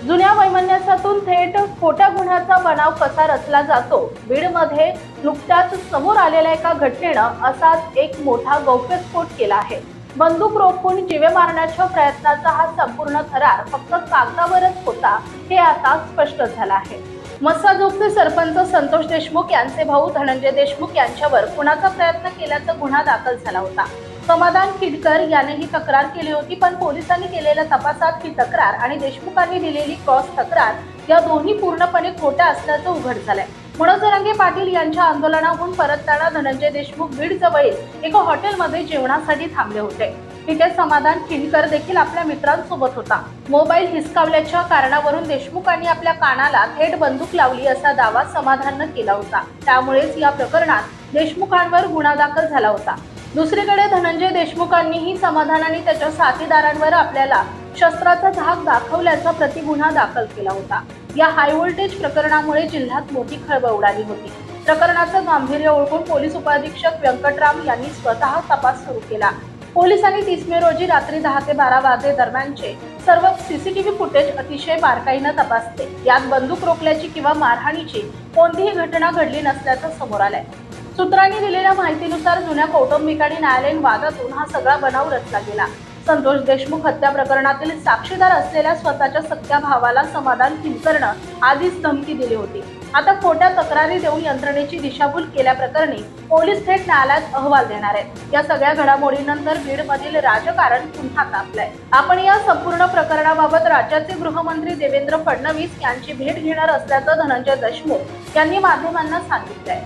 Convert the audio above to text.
जुन्या वैमनस्यातून थेट खोट्या गुन्ह्याचा बनाव कसा रचला जातो। बीडमध्ये नुकत्याच समोर आलेल्या एका घटनेनं असाच एक मोठा गौप्यस्फोट केला आहे। बंदूक रोखून जीवे मारण्याच्या प्रयत्नाचा हा संपूर्ण थरार फक्त कागदावरच होता हे आता स्पष्ट झालं आहे। मस्साजोगचे सरपंच संतोष देशमुख यांचे भाऊ धनंजय देशमुख यांच्यावर खुनाचा प्रयत्न केल्याचा गुन्हा दाखल झाला होता। समाधान खिडकर याने ही तक्रार केली होती, पण पोलिसांनी केलेल्या तपासात ही तक्रार आणि देशमुखांनी दिलेली क्रॉस तक्रार या दोन्ही पूर्णपणे खोट्या असल्याचं उघड झालंय। मनोज जरांगे पाटील यांच्या आंदोलनाहून परतताना धनंजय देशमुख बीड जवळील एका हॉटेलमध्ये जेवणासाठी थांबले होते। तिथे समाधान खिडकर देखील आपल्या मित्रांसोबत होता। मोबाईल हिसकावल्याच्या कारणावरून देशमुखांनी आपल्या कानाला थेट बंदूक लावली असा दावा समाधानने केला होता। त्यामुळेच या प्रकरणात देशमुखांवर गुन्हा दाखल झाला होता। दुसरीकडे धनंजय देशमुखांनीही समाधान आणि त्याच्या साथीदारांवर आपल्याला शस्त्राचा धाक दाखवल्याचा प्रतिगुन्हा दाखल केला होता। या हाय व्होल्टेज प्रकरणामुळे जिल्ह्यात मोठी खळबळ उडाली होती। प्रकरणाचं गांभीर्य ओळखून पोलीस उपअधीक्षक व्यंकटराम यांनी स्वतः तपास सुरू केला। पोलिसांनी 30 मे रोजी रात्री 10 ते 12 वाजे दरम्यानचे सर्व सीसीटीव्ही फुटेज अतिशय बारकाईने तपासले। यात बंदूक रोखल्याची किंवा मारहाणीची कोणतीही घटना घडली नसल्याचं समोर आलंय। सूत्रांनी दिलेल्या माहितीनुसार जुन्या कौटुंबिक आणि न्यायालयीन वादातून हा सगळा बनाव रचला गेला। संतोष देशमुख हत्या प्रकरणातील साक्षीदार असलेल्या स्वतःच्या सख्या भावाला समाधान खिडकरनं आधीच धमकी दिली होती। आता खोट्या तक्रारी देऊन यंत्रणेची दिशाभूल केल्याप्रकरणी पोलीस थेट न्यायालयात अहवाल देणार आहेत। या सगळ्या घडामोडींनंतर बीडमधील राजकारण पुन्हा तापलंय। आपण या संपूर्ण प्रकरणाबाबत राज्याचे गृहमंत्री देवेंद्र फडणवीस यांची भेट घेणार असल्याचं धनंजय देशमुख यांनी माध्यमांना सांगितलंय।